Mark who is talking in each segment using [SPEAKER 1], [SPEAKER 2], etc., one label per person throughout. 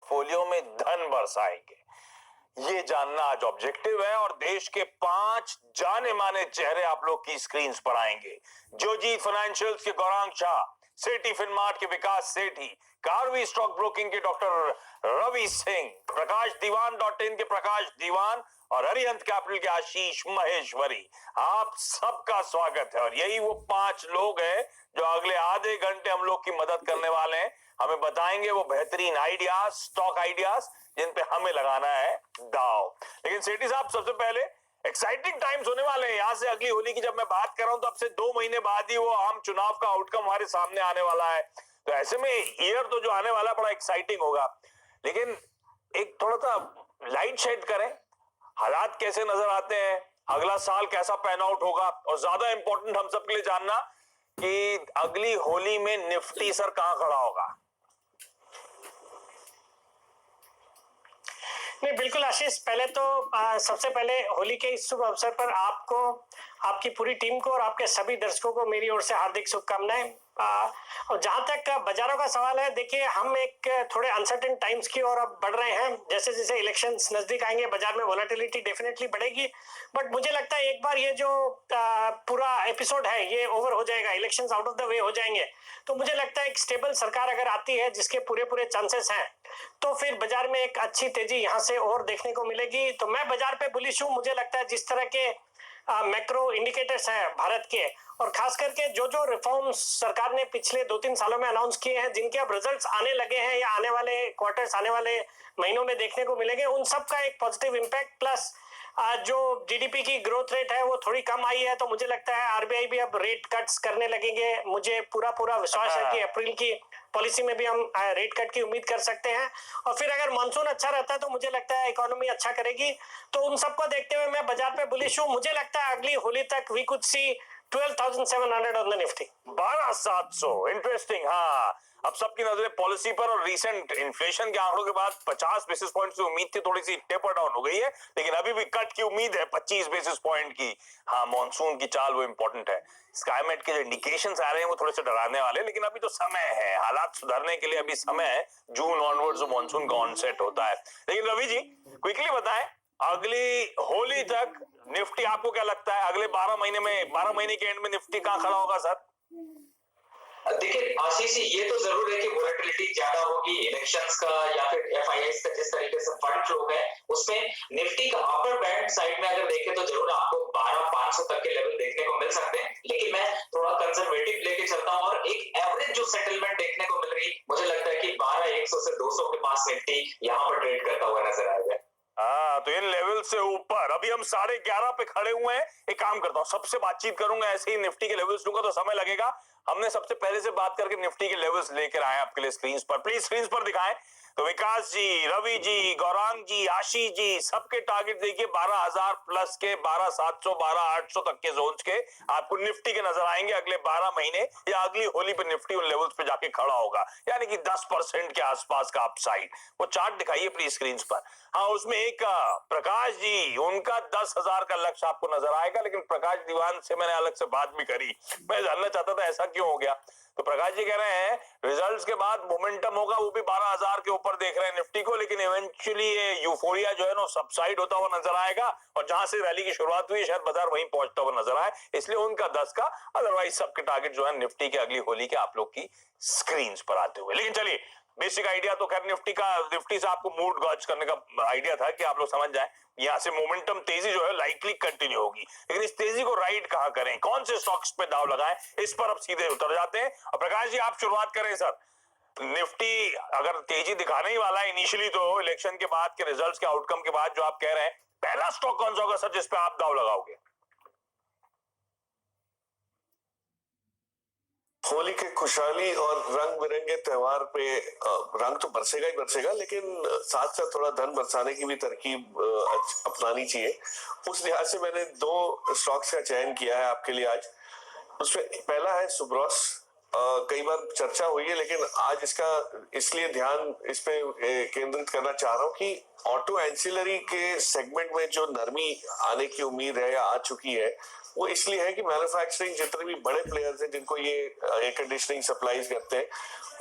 [SPEAKER 1] Portfolio में धन बरसाएंगे, ये जानना आज ऑब्जेक्टिव है। और देश के 5 जाने माने चेहरे आप लोग की स्क्रीन पर आएंगे। जोजीत फाइनेंशियल्स के गौरांग शाह, सेठी फिनमार्ट के विकास सेठी, कार्वी स्टॉक ब्रोकिंग के डॉक्टर रवि सिंह, प्रकाश दीवान .in के प्रकाश दीवान और अरिहंत कैपिटल के आशीष महेश्वरी, आप सबका स्वागत है। और यही वो 5 लोग हैं जो अगले आधे घंटे हम लोग की मदद करने वाले हैं। हमें बताएंगे वो बेहतरीन आइडियाज, स्टॉक आइडियाज जिन पे हमें लगाना है दाव। लेकिन सेठी साहब, सबसे पहले एक्साइटिंग टाइम्स होने वाले हैं। यहां से अगली होली की जब मैं बात कर रहा हूं तो अब से 2 महीने बाद ही वो आम चुनाव का आउटकम हमारे सामने आने वाला है। तो ऐसे में ईयर तो जो आने वाला बड़ा एक्साइटिंग होगा। लेकिन एक थोड़ा सा लाइट शेड करें, हालात कैसे नजर आते हैं, अगला साल कैसा पैन आउट होगा, और ज्यादा इंपॉर्टेंट हम सबके लिए जानना कि अगली होली में निफ्टी सर कहां खड़ा होगा।
[SPEAKER 2] नहीं, बिल्कुल आशीष, पहले तो सबसे पहले होली के इस शुभ अवसर पर आपको, आपकी पूरी टीम को और आपके सभी दर्शकों को मेरी ओर से हार्दिक शुभकामनाएं। और जहां तक बाजारों का सवाल है, देखिए हम एक थोड़े अनसर्टेन टाइम्स की ओर अब बढ़ रहे हैं। जैसे जैसे इलेक्शंस नजदीक आएंगे बाजार में वोलेटिलिटी डेफिनेटली बढ़ेगी, बट मुझे लगता है एक बार ये जो पूरा एपिसोड है ये ओवर हो जाएगा, elections out of the way हो जाएंगे, तो मुझे लगता है एक स्टेबल सरकार अगर आती है जिसके पूरे पूरे चांसेस हैं, तो फिर बाजार में एक अच्छी तेजी यहां से और देखने को मिलेगी। तो मैं बाजार पे बुलिश हूं। मुझे लगता है जिस तरह के मैक्रो इंडिकेटर्स हैं भारत के, और खास करके जो जो रिफॉर्म्स सरकार ने पिछले 2-3 सालों में अनाउंस किए हैं, जिनके अब रिजल्ट्स आने लगे हैं या आने वाले क्वार्टर्स, आने वाले महीनों में देखने को मिलेंगे, उन सब का एक पॉजिटिव इम्पैक्ट, प्लस जो जीडीपी की ग्रोथ रेट है वो थोड़ी कम आई है, तो मुझे लगता है आरबीआई भी अब रेट कट्स करने लगेंगे। मुझे पूरा विश्वास है कि अप्रैल की पॉलिसी में भी हम रेट कट की उम्मीद कर सकते हैं। और फिर अगर मानसून अच्छा रहता है तो मुझे लगता है इकोनॉमी अच्छा करेगी। तो उन सबको देखते हुए मैं बाजार पे बुलिश हूं। मुझे लगता है अगली होली तक we could see 12,700 on the Nifty.
[SPEAKER 1] 12,700, interesting. हाँ, अब सबकी नजरें पॉलिसी पर, और रीसेंट इन्फ्लेशन के आंकड़ों के बाद 50 बेसिस पॉइंट की उम्मीद थी, थोड़ी सी टेपर डाउन हो गई है, लेकिन अभी भी कट की उम्मीद है 25 बेसिस पॉइंट की। हाँ, मॉनसून की चाल वो इंपॉर्टेंट है। स्काईमेट के जो इंडिकेशंस आ रहे हैं वो थोड़े से डराने वाले, लेकिन अभी तो समय है, हालात सुधरने के लिए अभी समय है। जून ऑनवर्ड्स मॉनसून का ऑनसेट होता है। लेकिन रवि जी, क्विकली बताएं, अगली होली तक निफ्टी आपको क्या लगता है, अगले 12 महीने में, 12 महीने के एंड में निफ्टी कहां खड़ा होगा सर?
[SPEAKER 3] देखिए आशीष जी, ये तो जरूर है कि वोलेटिलिटी ज्यादा होगी इलेक्शंस का या फिर एफआईआईस का, जिस तरीके से फंड फ्लो है उसमें निफ्टी का अपर बैंड साइड में अगर देखें तो जरूर आपको 12,500 तक के लेवल देखने को मिल सकते हैं। लेकिन मैं थोड़ा कंजर्वेटिव लेके चलता हूं और एक एवरेज जो सेटलमेंट देखने को मिल रही, मुझे लगता है कि 12,100 से 200 के पास निफ्टी यहाँ पर ट्रेड करता हुआ नजर आएगा।
[SPEAKER 1] हाँ, तो इन लेवल से ऊपर अभी हम 11:30 पे खड़े हुए हैं। एक काम करता हूँ, सबसे बातचीत करूंगा, ऐसे ही निफ्टी के लेवल्स लूंगा तो समय लगेगा। हमने सबसे पहले से बात करके निफ्टी के लेवल्स लेकर आए आपके लिए स्क्रीन पर, प्लीज स्क्रीन पर दिखाएं। तो विकास जी, रवि जी, गौरांग जी, आशीष जी, सबके टारगेट देखिए 12,000 प्लस के, 12,700, 12,800 तक के जोन्स के आपको निफ्टी के नजर आएंगे अगले 12 महीने, या अगली होली पे निफ्टी उन लेवल्स पे जाके खड़ा होगा, यानी कि 10% के आसपास का अपसाइड। वो चार्ट दिखाइए प्लीज स्क्रीन पर। हाँ, उसमें एक प्रकाश जी, उनका 10,000 का लक्ष्य आपको नजर आएगा, लेकिन प्रकाश दीवान से मैंने अलग से बात भी करी, मैं जानना चाहता था ऐसा क्यों हो गया। तो प्रकाश जी कह रहे हैं रिजल्ट्स के बाद मोमेंटम होगा, वो भी 12,000 के ऊपर देख रहे हैं निफ्टी को, लेकिन इवेंचुअली ये यूफोरिया जो है ना सबसाइड होता हुआ नजर आएगा, और जहां से रैली की शुरुआत हुई शायद बाजार वहीं पहुंचता हुआ नजर आए, इसलिए उनका 10 का। अदरवाइज सबके टारगेट जो है निफ्टी के अगली होली के आप लोग की स्क्रीन पर आते हुए। लेकिन चलिए, बेसिक आइडिया तो खैर निफ्टी से आपको मूड गॉज करने का आइडिया था कि आप लोग समझ जाएं यहां से मोमेंटम तेजी जो है लाइकली कंटिन्यू होगी, लेकिन इस तेजी को राइड कहां करें, कौन से स्टॉक्स पे दाव लगाएं, इस पर अब सीधे उतर जाते हैं। और प्रकाश जी, आप शुरुआत करें सर। निफ्टी अगर तेजी दिखाने ही वाला है इनिशियली, तो इलेक्शन के बाद के रिजल्ट्स के आउटकम के बाद जो आप कह रहे हैं, पहला स्टॉक कौन सा होगा सर जिस पे आप दाव लगाओगे?
[SPEAKER 4] होली के खुशहाली और रंग बिरंगे त्योहार पे रंग तो बरसेगा ही बरसेगा, लेकिन साथ साथ थोड़ा धन बरसाने की भी तरकीब अपनानी चाहिए। उस लिहाज से मैंने 2 स्टॉक्स का चयन किया है आपके लिए आज। उसमें पहला है सुब्रॉस। कई बार चर्चा हुई है, लेकिन आज इसका इसलिए ध्यान इस पे केंद्रित करना चाह रहा हूँ कि ऑटो एंसिलरी के सेगमेंट में जो नरमी आने की उम्मीद है या आ चुकी है, वो इसलिए है कि मैन्युफैक्चरिंग जितने भी बड़े प्लेयर्स हैं जिनको ये एयर कंडीशनिंग सप्लाईज करते हैं,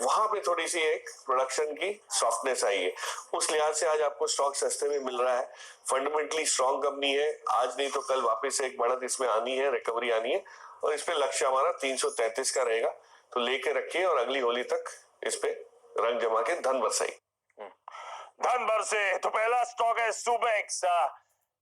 [SPEAKER 4] वहां पे थोड़ी सी एक प्रोडक्शन की सॉफ्टनेस आई है। उस लिहाज से आज आपको स्टॉक सस्ते में मिल रहा है। फंडामेंटली स्ट्रॉन्ग कंपनी है, आज नहीं तो कल वापस एक बढ़त इसमें आनी है, रिकवरी आनी है, और इस पे लक्ष्य हमारा 333 का रहेगा। तो लेके रखिए और अगली होली तक इस पे रंग जमा के धन बरसाई।
[SPEAKER 1] धन बरसे। तो पहला स्टॉक है सुबेक्स।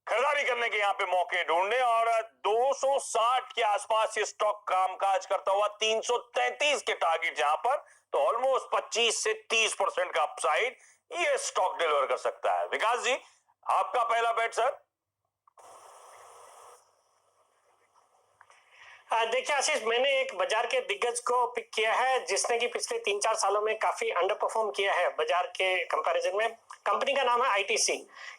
[SPEAKER 1] खरीदारी करने के यहाँ पे मौके ढूंढने, और 260 के आसपास ये स्टॉक कामकाज करता हुआ 333 के टारगेट जहां पर, तो ऑलमोस्ट 25 से 30% का अपसाइड ये स्टॉक डिलीवर कर सकता है। विकास जी, आपका पहला बेट सर।
[SPEAKER 2] देखिए आशीष, मैंने एक बाजार के दिग्गज को पिक किया है जिसने कि पिछले 3-4 सालों में काफी अंडर परफॉर्म किया है बाजार के कंपैरिजन में। कंपनी का नाम है आईटीसी।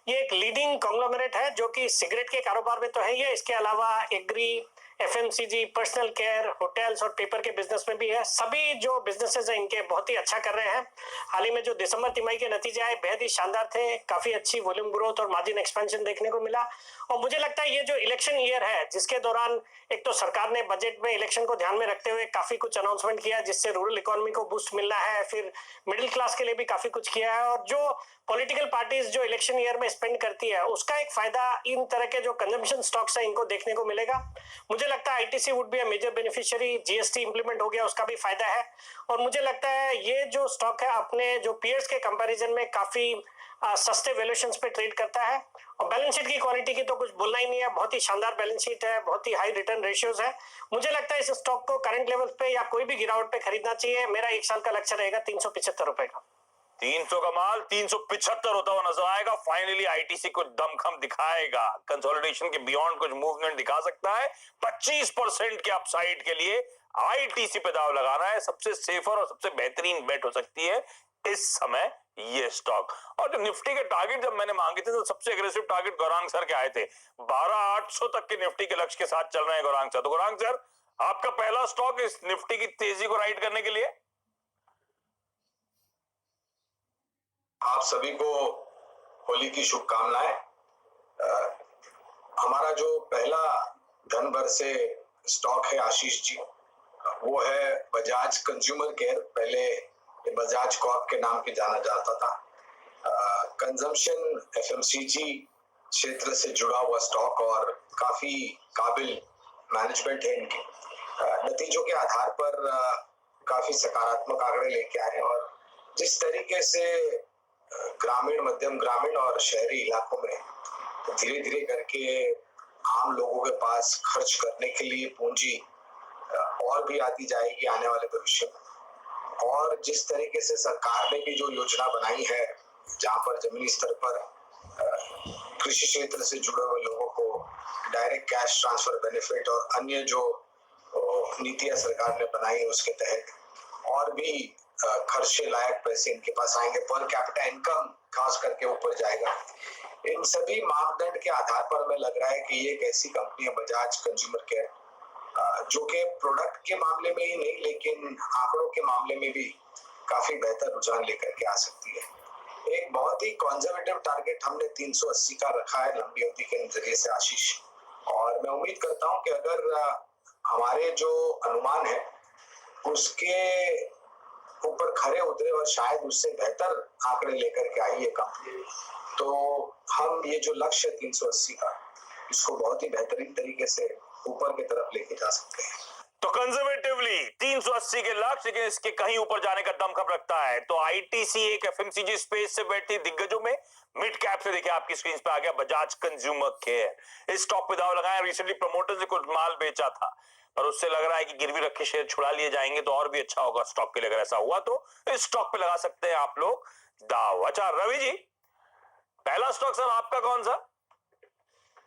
[SPEAKER 2] ये एक लीडिंग कॉन्ग्लोमरेट है जो कि सिगरेट के कारोबार में तो है ही, इसके अलावा agri, FMCG, personal care, hotels और पेपर के बिजनेस में भी है। सभी जो बिजनेसेस हैं इनके बहुत ही अच्छा कर रहे हैं। हाल ही में जो दिसंबर तिमाही के नतीजे आए बेहद ही शानदार थे, काफी अच्छी वॉल्यूम ग्रोथ और मार्जिन एक्सपेंशन देखने को मिला। और मुझे लगता है ये जो इलेक्शन ईयर है जिसके दौरान एक तो सरकार ने बजट में इलेक्शन को ध्यान में रखते हुए काफी कुछ अनाउंसमेंट किया जिससे रूरल इकोनॉमी को बूस्ट मिलना है, फिर मिडिल क्लास के लिए भी काफी कुछ किया है, और जो पॉलिटिकल पार्टीज जो इलेक्शन ईयर में स्पेंड करती है उसका एक फायदा इन तरह के जो कंजम्पशन स्टॉक्स है इनको देखने को मिलेगा। मुझे लगता है ITC would be a major beneficiary. GST implement हो गया उसका भी फायदा है, और मुझे लगता है ये जो स्टॉक है अपने जो पीयर्स के कंपैरिजन में काफी सस्ते वैल्यूएशंस पे ट्रेड करता है। और बैलेंस शीट की क्वालिटी की तो कुछ बोलना ही नहीं है, बहुत ही शानदार बैलेंस शीट है, बहुत ही हाई रिटर्न रेशियोज है। मुझे लगता है इस स्टॉक को करंट लेवल पे या कोई भी गिरावट पे खरीदना चाहिए। मेरा 1 साल का लक्ष्य रहेगा 375 रुपए का।
[SPEAKER 1] 300 का माल 375 होता हुआ नजर आएगा। फाइनली आईटीसी कुछ दमखम दिखाएगा, कंसोलिडेशन के बियॉन्ड कुछ मूवमेंट दिखा सकता है। 25% के अपसाइड के लिए आईटीसी पे दाव लगाना है। सबसे सेफर और सबसे बेहतरीन बेट हो सकती है इस समय ये स्टॉक। और जो निफ्टी के टारगेट जब मैंने मांगे थे तो सबसे एग्रेसिव टारगेट गौरांग सर के आए थे। 12,800 तक के निफ्टी के लक्ष्य के साथ चल रहे हैं गौरांग सर। तो गौरांग सर, आपका पहला स्टॉक इस निफ्टी की तेजी को राइड करने के लिए।
[SPEAKER 5] आप सभी को होली की शुभकामनाएं। हमारा जो पहला धन बरसे स्टॉक है आशीष जी, वो है बजाज कंज्यूमर केयर। पहले बजाज कॉर्प के नाम पे जाना जाता था। कंजम्पशन एफएमसीजी क्षेत्र से जुड़ा हुआ स्टॉक और काफी काबिल मैनेजमेंट है इनके। नतीजों के आधार पर काफी सकारात्मक आंकड़े लेके आए, और जिस तरीके से ग्रामीण, मध्यम ग्रामीण और शहरी इलाकों में धीरे धीरे करके आम लोगों के पास खर्च करने के लिए पूंजी और भी आती जाएगी आने वाले भविष्य में, और जिस तरीके से सरकार ने भी जो योजना बनाई है जहां पर जमीनी स्तर पर कृषि क्षेत्र से जुड़े हुए लोगों को डायरेक्ट कैश ट्रांसफर बेनिफिट और अन्य जो नीतियां सरकार ने बनाई उसके तहत और भी खर्चे लायक पैसे इनके पास आएंगे। पर कैपिटा इनकम खास करके ऊपर जाएगा। इन सभी मापदंड के आधार पर हमें लग रहा है कि ये एक ऐसी कंपनी है बजाज कंज्यूमर केयर जो कि प्रोडक्ट के मामले में ही नहीं लेकिन आंकड़ों के मामले में भी काफी बेहतर रुझान लेकर के आ सकती है। एक बहुत ही कंजर्वेटिव टारगेट हमने 380 का रखा है लंबी अवधि के नजरिए से आशीष, और मैं उम्मीद करता हूं कि अगर हमारे जो अनुमान है उसके ऊपर खरे उतरे और शायद उससे बेहतर आंकड़े लेकर के आई है कंपनी, तो हम ये जो लक्ष्य 380 का, इसको बहुत ही बेहतरीन तरीके से ऊपर की तरफ लेके जा सकते हैं।
[SPEAKER 1] तो कंजर्वेटिवली 380 के लक्ष्य, लेकिन इसके कहीं ऊपर जाने का दमखम रखता है। तो आईटीसी एक एफएमसीजी स्पेस से बैठी दिग्गजों में मिड कैप से देखिए आपकी स्क्रीन पे आ गया बजाज कंज्यूमर केयर। इस स्टॉक पे दाव लगाया। रिसेंटली प्रमोटर्स ने कुछ माल बेचा था, पर उससे लग रहा है कि गिरवी रखे शेयर छुड़ा लिए जाएंगे तो और भी अच्छा होगा स्टॉक के लिए। अगर ऐसा हुआ तो इस स्टॉक पे लगा सकते हैं आप लोग दाव। अच्छा रवि जी, पहला स्टॉक सर आपका कौन सा?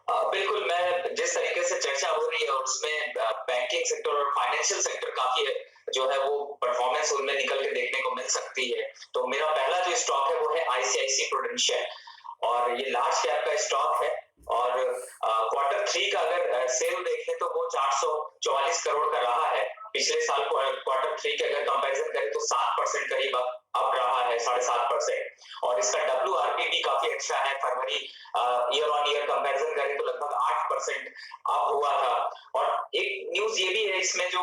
[SPEAKER 3] बिल्कुल, मैं जिस तरीके से चर्चा हो रही है उसमें बैंकिंग सेक्टर और फाइनेंशियल सेक्टर काफी जो है वो परफॉर्मेंस उनमें निकल के देखने को मिल सकती है। तो मेरा पहला जो स्टॉक है वो है आईसीआईसी प्रूडेंशियल। और ये लार्ज कैप का स्टॉक है और क्वार्टर 3 का अगर सेल देखें तो वो 444 करोड़ का रहा है। पिछले साल क्वार्टर 3 के अगर कंपैरिजन करें तो 7% करीब अब रहा है, 7.5%। और इसका WRP भी काफी अच्छा है। फरवरी ईयर ऑन ईयर कंपैरिजन करें तो लगभग 8% अप हुआ था। और एक न्यूज ये भी है इसमें, जो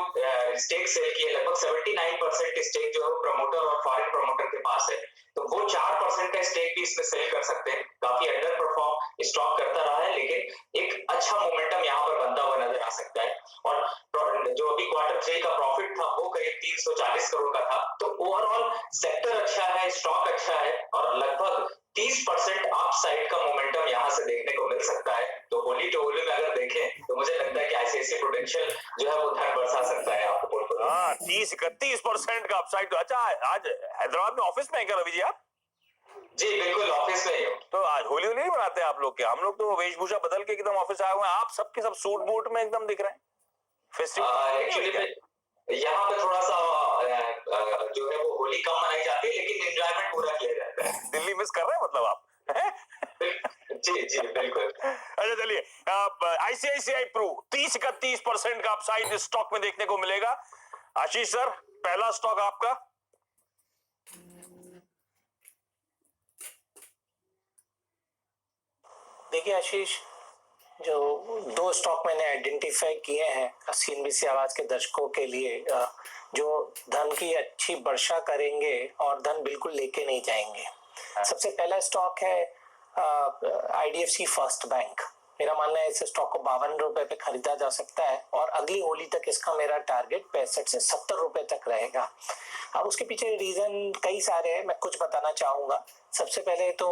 [SPEAKER 3] स्टेक सेल की है, लगभग 79% स्टेक जो है वो प्रमोटर और फॉरेन प्रमोटर के पास है, तो वो 4% का स्टेक भी इसमें सेल कर सकते हैं। काफी अंडर परफॉर्म स्टॉक करता रहा है, लेकिन एक अच्छा मोमेंटम यहाँ पर बनता हुआ नजर आ सकता है। और जो अभी क्वार्टर 3 का प्रॉफिट था वो करीब 340 करोड़ का था। तो ओवरऑल सेक्टर अच्छा है, स्टॉक अच्छा है और लगभग 30% अपसाइड का मोमेंटम यहाँ से देखने को मिल सकता है। तो होली टू होली में अगर देखें तो मुझे लगता है कि आईसीआईसीआई प्रूडेंशियल जो है वो धन बरसा सकता है आपको पोर्टफोलियो।
[SPEAKER 1] हाँ, 30-31% का अपसाइड। तो अच्छा, आज हैदराबाद में ऑफिस में है क्या रवि जी आप?
[SPEAKER 3] जी बिल्कुल, ऑफिस में ही हूँ।
[SPEAKER 1] तो आज होली नहीं मनाते आप लोग? क्या हम लोग तो वेशभूषा बदल के एकदम ऑफिस आए हुए हैं, आप सबके सब सूट बूट में एकदम दिख रहे हैं।
[SPEAKER 3] एक्चुअली यहाँ पे थोड़ा सा जो है वो होली कम मनाई जाती है, लेकिन एंजॉयमेंट पूरा किया जाता है।
[SPEAKER 1] दिल्ली मिस कर रहे हैं मतलब आप?
[SPEAKER 3] जी जी बिल्कुल।
[SPEAKER 1] अच्छा चलिए, आईसीआईसीआई प्रू 30-31% का अपसाइड इस स्टॉक में देखने को मिलेगा। आशीष सर, पहला स्टॉक आपका।
[SPEAKER 6] देखिए आशीष, जो दो स्टॉक मैंने आइडेंटिफाई किए हैं सीएनबीसी आवाज के दर्शकों के लिए, जो धन की अच्छी वर्षा करेंगे और धन बिल्कुल लेके नहीं जाएंगे। सबसे पहला स्टॉक है आईडीएफसी फर्स्ट बैंक। मेरा मानना है इस स्टॉक को 52 रुपए पे खरीदा जा सकता है और अगली होली तक इसका मेरा टारगेट 65 से 70 रुपए तक रहेगा। अब उसके पीछे रीजन कई सारे हैं, मैं कुछ बताना चाहूंगा। सबसे पहले तो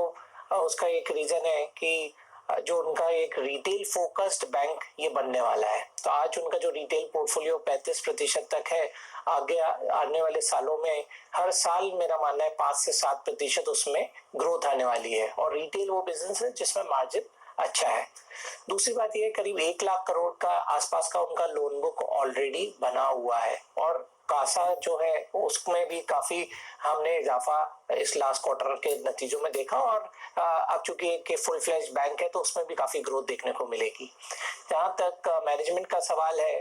[SPEAKER 6] उसका एक रीजन है कि जो उनका एक रिटेल फोकस्ड बैंक ये बनने वाला है। तो आज उनका जो रिटेल पोर्टफोलियो 35% तक है, आगे आने वाले सालों में हर साल मेरा मानना है 5 से 7% उसमें ग्रोथ आने वाली है। और रिटेल वो बिजनेस है जिसमें मार्जिन अच्छा है। दूसरी बात ये, करीब 1 लाख करोड़ का आसपास का उनका लोन बुक ऑलरेडी बना हुआ है और कासा जो है उसमें भी काफी हमने इजाफा इस लास्ट क्वार्टर के नतीजों में देखा। और अब चूंकि एक फुल फ्लैश बैंक है तो उसमें भी काफी ग्रोथ देखने को मिलेगी। जहां तक मैनेजमेंट का सवाल है,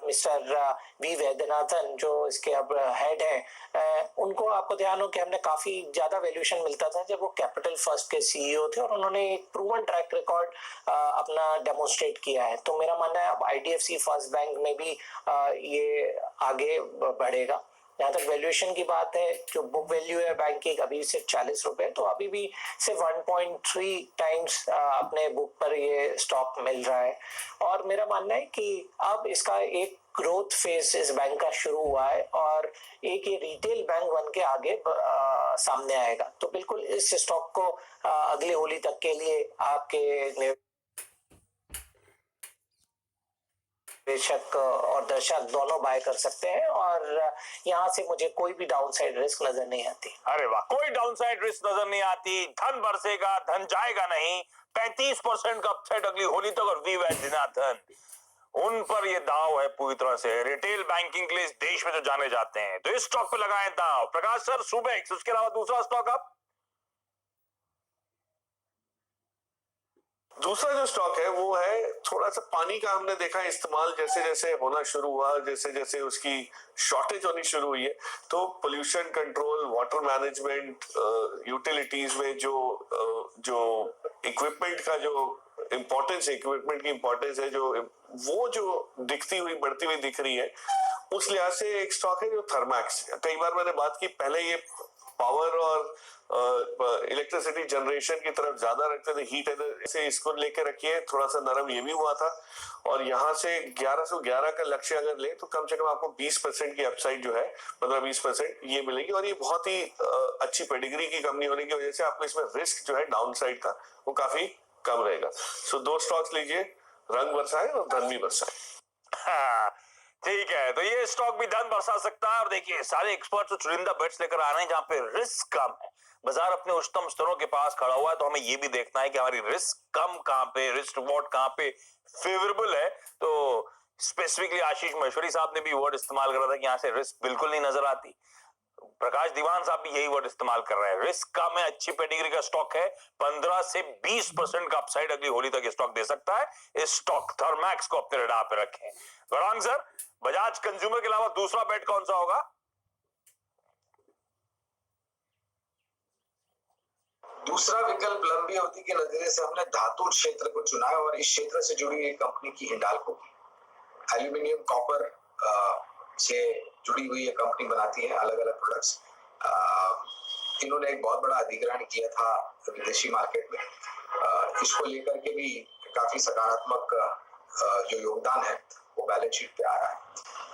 [SPEAKER 6] मिस्टर वी वैद्यनाथन जो इसके अब हेड हैं, उनको आपको ध्यान हो कि हमने काफी ज्यादा वैल्यूएशन मिलता था जब वो कैपिटल फर्स्ट के सीईओ थे और उन्होंने एक प्रूवन ट्रैक रिकॉर्ड अपना डेमोन्स्ट्रेट किया है। तो मेरा मानना है अब आईडीएफसी फर्स्ट बैंक में भी ये आगे बढ़ेगा। जहां तक वैल्यूएशन की बात है, जो बुक वैल्यू है बैंक की अभी सिर्फ 40 रुपए, तो अभी भी सिर्फ 1.3 टाइम्स अपने बुक पर ये स्टॉक मिल रहा है। और मेरा मानना है कि अब इसका एक ग्रोथ फेज इस बैंक का शुरू हुआ है और एक ये रिटेल बैंक बन के आगे सामने आएगा। तो बिल्कुल इस स्टॉक को अगले होली तक के लिए आपके निवेशक और दर्शक दोनों बाय कर सकते हैं और यहाँ से मुझे कोई भी डाउनसाइड रिस्क नजर नहीं आती।
[SPEAKER 1] अरे वाह, कोई डाउनसाइड रिस्क नजर नहीं आती, धन बरसेगा, धन जाएगा नहीं। 35% का अपसाइड अगली होली तक। और वी वैद्यनाथन, उन पर ये दाव है पूरी तरह से, रिटेल बैंकिंग के लिए इस देश में जो जाने जाते हैं। तो इस स्टॉक पे लगाएं दाव। प्रकाश सर, सुबेक्स, उसके अलावा दूसरा स्टॉक आप?
[SPEAKER 4] दूसरा जो स्टॉक है वो है थोड़ा सा पानी का, हमने देखा इस्तेमाल जैसे जैसे होना शुरू हुआ, जैसे जैसे उसकी शॉर्टेज होनी शुरू हुई है, तो pollution control, water management, utilities में जो इक्विपमेंट का जो इम्पोर्टेंस है, इक्विपमेंट की इम्पोर्टेंस है, वो जो दिखती हुई बढ़ती हुई दिख रही है, उस लिहाज से एक स्टॉक है जो थर्मैक्स। कई बार मैंने बात की, पहले ये पावर और इलेक्ट्रिसिटी जनरेशन की तरफ ज्यादा रखते थे, हीट से इसको लेके रखिए, थोड़ा सा नरम ये भी हुआ था। और यहाँ से 1111 का लक्ष्य अगर ले तो कम से कम आपको 20% की अपसाइड जो है, 15-20% ये मिलेगी। और ये बहुत ही अच्छी पेडिग्री की कंपनी होने की वजह से आपको इसमें रिस्क जो है डाउन साइड का वो काफी कम रहेगा। सो दो स्टॉक्स लीजिए, रंग बरसाए और धन भी बरसाए।
[SPEAKER 1] ठीक है, तो ये स्टॉक भी धन बरसा सकता है। और देखिए, सारे एक्सपर्ट तो चुनिंदा बेट्स लेकर आ रहे हैं जहां पे रिस्क कम है। बाजार अपने उच्चतम स्तरों के पास खड़ा हुआ है, तो हमें ये भी देखना है कि हमारी रिस्क कम कहां पे, रिस्क रिवॉर्ड कहां पे फेवरेबल है। तो स्पेसिफिकली आशीष महेश्वरी साहब ने भी वर्ड इस्तेमाल करा था कि यहाँ से रिस्क बिल्कुल नहीं नजर आती। प्रकाश दीवान साहब भी यही वर्ड इस्तेमाल कर रहे हैं। रिस्क का में अच्छी पेडिग्री का स्टॉक है, 15 से 20% का अपसाइड अगली होली तक स्टॉक दे सकता है। इस स्टॉक थर्मैक्स को अपने रडार पे रखें। गौरांग सर, बजाज कंज्यूमर के अलावा दूसरा बेट कौन सा होगा?
[SPEAKER 5] दूसरा विकल्प लंबी अवधि के नजरिए से हमने धातु क्षेत्र को चुना है और इस क्षेत्र से जुड़ी हुई कंपनी की हिंडाल्को, एल्यूमिनियम कॉपर से जुड़ी हुई ये कंपनी बनाती है अलग अलग प्रोडक्ट्स। इन्होंने एक बहुत बड़ा अधिग्रहण किया था विदेशी मार्केट में। इसको लेकर के भी काफी सकारात्मक जो योगदान है वो बैलेंस शीट पे आ रहा है।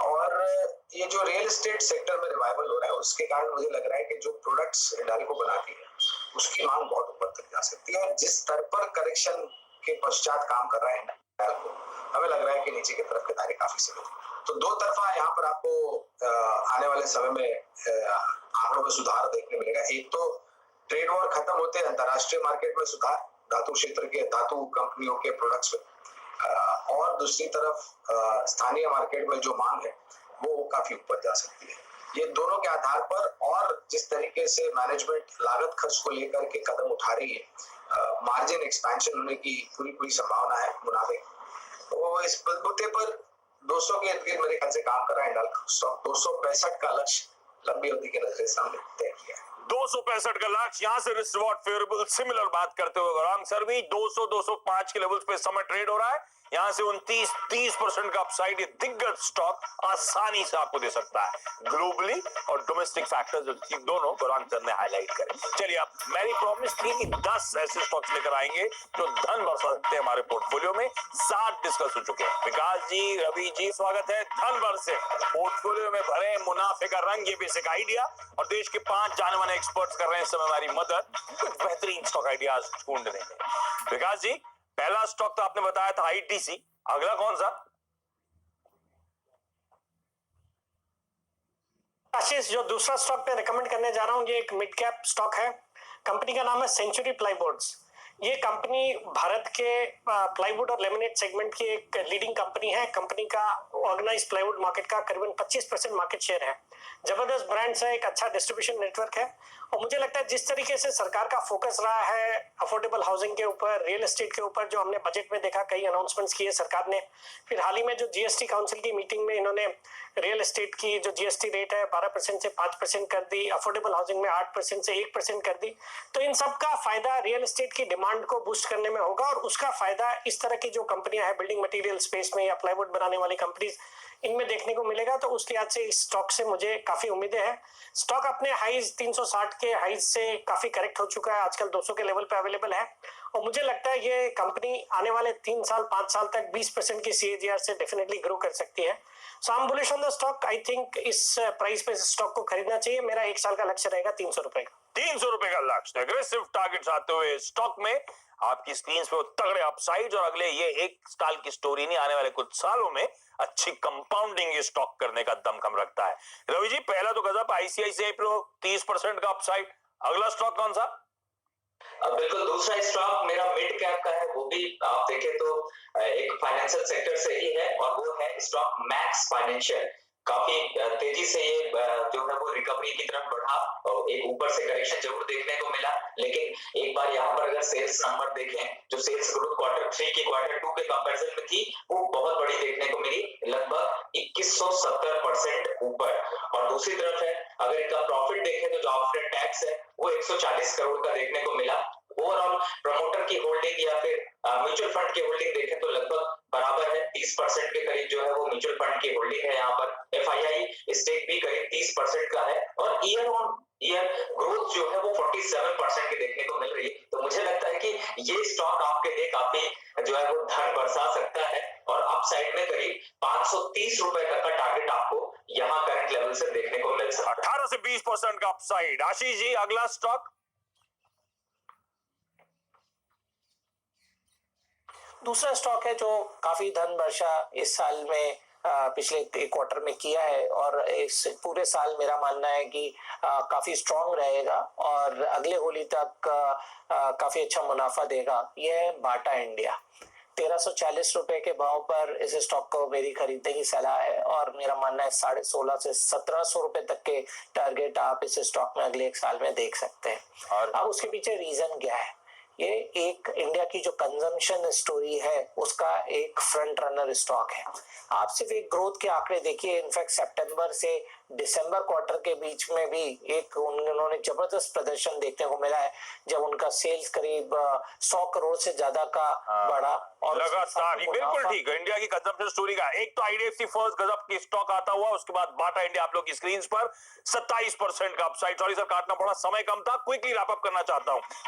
[SPEAKER 5] और ये जो रियल एस्टेट सेक्टर में रिवाइवल हो रहा है उसके कारण मुझे लग रहा है कि जो प्रोडक्ट्स हिंडाल्को बनाती है उसकी मांग बहुत ऊपर तक जा सकती है। और जिस स्तर पर करेक्शन के पश्चात काम कर रहा है हिंडाल्को, हमें लग रहा है कि नीचे की तरफ के दायरे काफी सीमित हैं। तो दो तरफा यहाँ पर आपको आने वाले समय में आंकड़ों में सुधार देखने मिलेगा। एक तो ट्रेड वॉर खत्म होते हैं, अंतरराष्ट्रीय मार्केट में सुधार धातु क्षेत्र के धातु कंपनियों के प्रोडक्ट्स में, और दूसरी तरफ स्थानीय मार्केट में जो मांग है वो काफी ऊपर जा सकती है। ये दोनों के आधार पर और जिस तरीके से मैनेजमेंट लागत खर्च को लेकर के कदम उठा रही है, मार्जिन एक्सपेंशन होने की पूरी संभावना है मुनाफे। तो इस बलबूते पर 200 के इर्द गिर्द मेरे ख्याल से काम कर रहा है हिंडाल्को स्टॉक। 265 का लक्ष्य लंबी अवधि के नजरिए से हमने तय किया है।
[SPEAKER 1] 265 का लक्ष्य, यहां से रिस्क रिवॉर्ड फेवरेबल सिमिलर बात करते हुए गौरांग सर भी 200-205 के लेवल्स पे समय ट्रेड हो रहा है। यहां से 29-30% का अपसाइड ये दिग्गज स्टॉक आसानी से आपको दे सकता है। ग्लोबली और डोमेस्टिक फैक्टर्स दोनों गौरांग सर ने हाईलाइट करे। चलिए, अब मेरी प्रॉमिस थी कि 10 ऐसे स्टॉक्स लेकर आएंगे जो धन बरसा सकते हैं हमारे पोर्टफोलियो में। 7 डिस्कस हो चुके हैं। विकास जी, रवि जी, स्वागत है। धन बरसे पोर्टफोलियो में भरे मुनाफे का रंग, ये बेसिक आइडिया, और देश के 5 जाने माने एक्सपर्ट्स कर रहे हैं इस समय हमारी मदद कुछ बेहतरीन स्टॉक आइडियाज ढूंढने में। विकास जी, पहला स्टॉक तो आपने बताया था आईटीसी, अगला कौन सा?
[SPEAKER 2] आशीष, जो दूसरा स्टॉक पे रिकमेंड करने जा रहा हूँ ये एक मिड कैप स्टॉक है। कंपनी का नाम है सेंचुरी प्लाईबोर्ड्स। ये कंपनी भारत के प्लाईवुड और लेमिनेट सेगमेंट की एक लीडिंग कंपनी है। कंपनी का ऑर्गेनाइज्ड प्लाईवुड मार्केट का करीबन 25% मार्केट शेयर है। जबरदस्त ब्रांड्स है, एक अच्छा डिस्ट्रीब्यूशन नेटवर्क है। और मुझे लगता है जिस तरीके से सरकार का फोकस रहा है अफोर्डेबल हाउसिंग के ऊपर, रियल एस्टेट के ऊपर, जो हमने बजट में देखा कई अनाउंसमेंट्स किए सरकार ने, फिर हाल ही में जो जीएसटी काउंसिल की मीटिंग में इन्होंने रियल एस्टेट की जो जीएसटी रेट है 12% से 5% कर दी, अफोर्डेबल हाउसिंग में 8% से 1% कर दी। तो इन सब का फायदा रियल एस्टेट की डिमांड को बूस्ट करने में होगा और उसका फायदा इस तरह की जो कंपनियां हैं बिल्डिंग मटेरियल स्पेस में या प्लाईवुड बनाने वाली कंपनीज, इनमें देखने को मिलेगा। तो उस लिहाज से इस स्टॉक से मुझे काफी उम्मीदें हैं। स्टॉक अपने हाईज 360 के हाईज से काफी करेक्ट हो चुका है, आजकल 200 के लेवल पे अवेलेबल है। और मुझे लगता है ये कंपनी आने वाले 3 साल 5 साल तक 20% की CAGR से डेफिनेटली ग्रो कर सकती है। So I am bullish on the stock. I think इस प्राइस पे स्टॉक को खरीदना चाहिए। मेरा 1 साल का लक्ष्य रहेगा 300 रुपए का।
[SPEAKER 1] 300 रुपए का लक्ष्य, एग्रेसिव टारगेट्स आते हुए स्टॉक में आपकी स्क्रीन पे तगड़े अपसाइड, और अगले ये 1 साल की स्टोरी नहीं, आने वाले कुछ सालों में अच्छी कंपाउंडिंग ये स्टॉक करने का दमखम रखता है। रवि जी, पहला तो गजब आईसीआईसीआई प्रो 30% का अपसाइड, अगला स्टॉक कौन सा?
[SPEAKER 3] बिल्कुल, दूसरा स्टॉक मेरा मिड कैप का है, वो भी आप देखें तो एक फाइनेंशियल सेक्टर से ही है, और वो है स्टॉक मैक्स फाइनेंशियल। काफी तेजी से ये जो है वो रिकवरी की तरफ बढ़ा और एक ऊपर से करेक्शन जरूर देखने को मिला, लेकिन एक बार यहाँ पर अगर सेल्स नंबर देखें, जो सेल्स ग्रोथ Q3 की Q2 के कंपैरिजन में थी वो बहुत बड़ी देखने को मिली, लगभग 2170% ऊपर। और दूसरी तरफ है अगर इनका प्रॉफिट देखें तो जो आफ्टर टैक्स है वो 140 करोड़ का देखने को मिला। ओवरऑल प्रमोटर की होल्डिंग या फिर म्यूचुअल फंड की होल्डिंग देखें तो लगभग बराबर है, 30% के करीब जो है वो म्यूचुअल फंड की होल्डिंग है। यहाँ पर FII स्टेक भी करीब 30% का है, और ईयर ऑन ईयर ग्रोथ जो है वो 47% की देखने को मिल रही है। तो मुझे लगता है कि ये स्टॉक आपके लिए काफी जो है वो धन बरसा सकता है, और अपसाइड में करीब 530 रुपए तक का टारगेट आपको यहाँ करंट लेवल से देखने को मिल सकता है।
[SPEAKER 1] 18 से 20% का अपसाइड। आशीष जी, अगला स्टॉक?
[SPEAKER 6] दूसरा स्टॉक है जो काफी धन वर्षा इस साल में पिछले एक क्वार्टर में किया है, और इस पूरे साल मेरा मानना है कि काफी स्ट्रांग रहेगा और अगले होली तक काफी अच्छा मुनाफा देगा। यह है बाटा इंडिया। 1340 रुपए के भाव पर इस स्टॉक को मेरी खरीदने की सलाह है और मेरा मानना है 1650 से 1700 रुपए तक के टारगेट आप इस स्टॉक में अगले 1 साल में देख सकते हैं।
[SPEAKER 1] और
[SPEAKER 6] अब उसके पीछे रीजन क्या है? ये एक इंडिया की जो कंजम्पशन स्टोरी है उसका एक फ्रंट रनर स्टॉक है। आप सिर्फ एक ग्रोथ के आंकड़े देखिए, इनफैक्ट सितंबर से दिसंबर क्वार्टर के बीच में भी एक उन्होंने जबरदस्त प्रदर्शन देखने को मिला है, जब उनका सेल्स करीब 100 करोड़ से ज्यादा का बढ़ा और
[SPEAKER 1] लगातार बिल्कुल ठीक है। इंडिया की कंजम्पशन स्टोरी का एक तो आईडीएफसी फर्स्ट गजब की स्टॉक आता हुआ, उसके बाद बाटा इंडिया आप लोग की स्क्रीन पर 27% का अपसाइड। सॉरी सर काटना पड़ा, समय कम था, क्विकली रैप अप करना चाहता हूं।